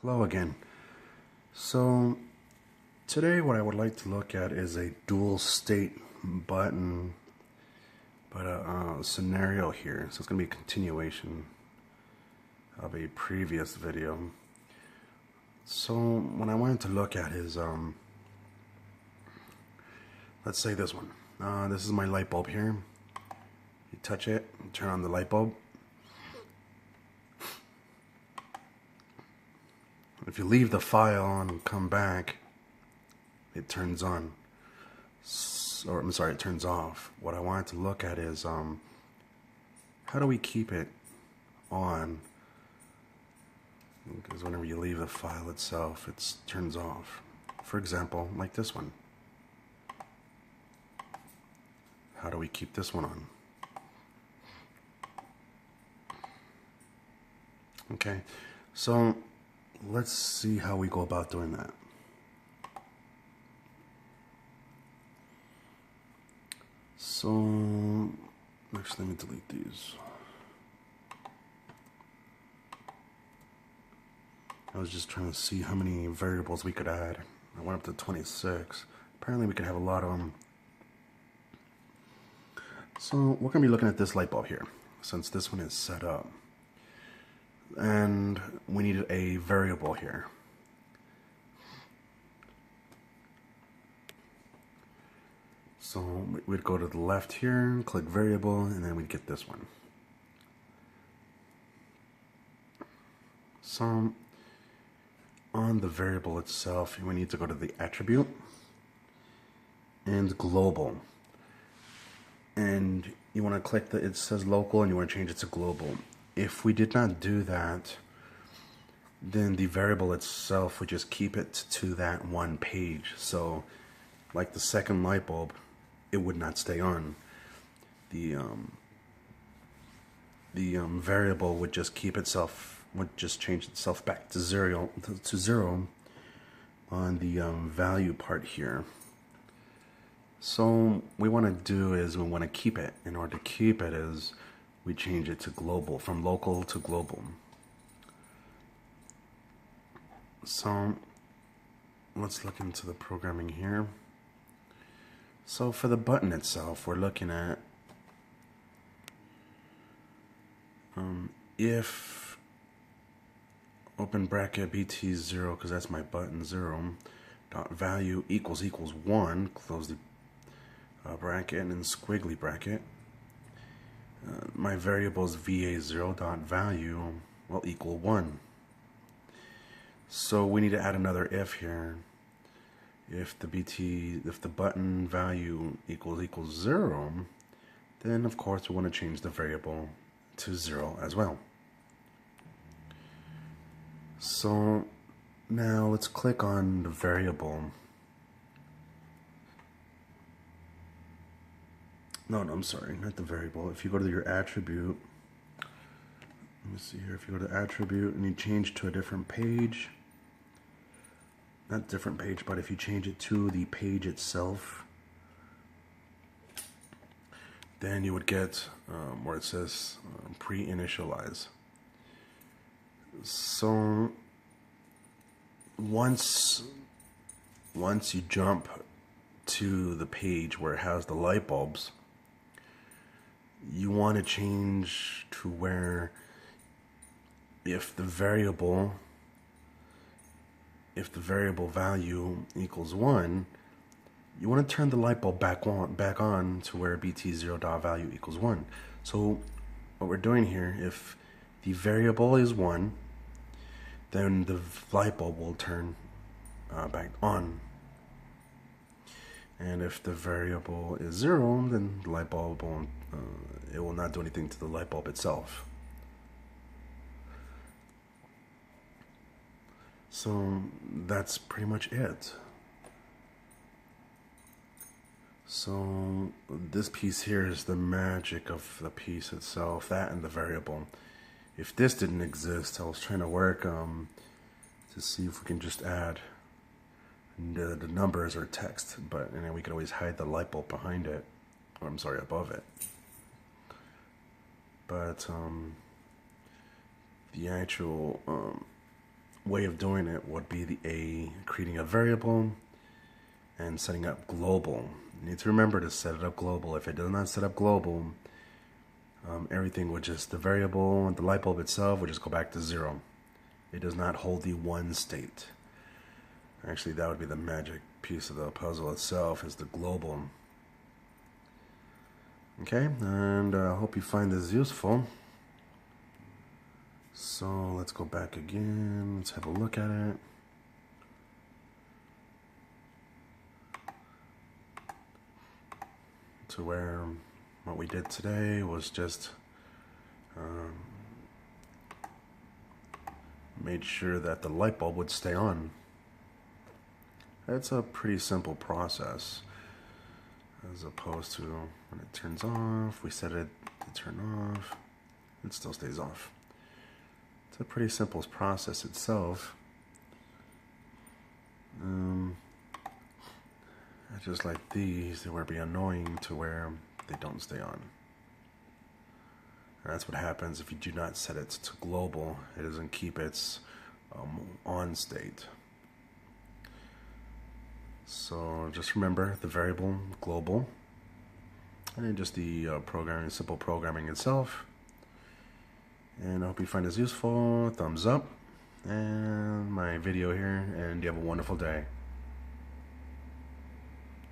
Hello again. So today what I would like to look at is a dual state button, but a scenario here. So it's going to be a continuation of a previous video. So what I wanted to look at is, let's say this one. This is my light bulb here. You touch it, turn on the light bulb. If you leave the file and come back, it turns on. Or I'm sorry, it turns off. What I wanted to look at is how do we keep it on? Because whenever you leave the file itself, it turns off. For example, like this one. How do we keep this one on? Okay, so let's see how we go about doing that. So, actually, let me delete these. I was just trying to see how many variables we could add. I went up to 26. Apparently we could have a lot of them. So we're going to be looking at this light bulb here, since this one is set up. And we need a variable here. So we'd go to the left here, click variable, and then we'd get this one. So on the variable itself, we need to go to the attribute and global. And you want to click it says local, and you want to change it to global. If we did not do that, then the variable itself would just keep it to that one page. So like the second light bulb, it would not stay on. The variable would just keep itself, would just change itself back to zero on the value part here. So we want to do is we want to keep it. In order to keep it is we change it to global, from local to global. So let's look into the programming here. So for the button itself, we're looking at if open bracket BT0, because that's my button 0, dot value equals 1, close the bracket, and then squiggly bracket. My variable is VA0 dot value will equal 1. So we need to add another if here. If the button value equals 0, then of course we want to change the variable to 0 as well. So now let's click on the variable. No, I'm sorry, not the variable. If you go to your attribute, let me see here. If you go to attribute and you change to a different page, not different page, but if you change it to the page itself, then you would get where it says pre-initialize. So once you jump to the page where it has the light bulbs, you want to change to where if the variable value equals 1, you want to turn the light bulb back on to where BT0.value equals 1. So what we're doing here, if the variable is 1, then the light bulb will turn back on. And if the variable is 0, then the light bulb won't, it will not do anything to the light bulb itself. So that's pretty much it. So this piece here is the magic of the piece itself, that and the variable. If this didn't exist, I was trying to work to see if we can just add the numbers or text, but and then we could always hide the light bulb behind it, or I'm sorry, above it. But the actual way of doing it would be creating a variable and setting up global. You need to remember to set it up global. If it does not set up global, everything would just, the variable and the light bulb itself would just go back to 0. It does not hold the one state. Actually, that would be the magic piece of the puzzle itself, is the global. Okay, and I hope you find this useful. So let's go back again. Let's have a look at it. To where what we did today was just made sure that the light bulb would stay on. It's a pretty simple process, as opposed to when it turns off, we set it to turn off, it still stays off. It's a pretty simple process itself. Just like these, they would be annoying to where they don't stay on. And that's what happens if you do not set it to global. It doesn't keep its on state. So just remember the variable global, and then just the simple programming itself. And I hope you find this useful. Thumbs up and my video here, and you have a wonderful day.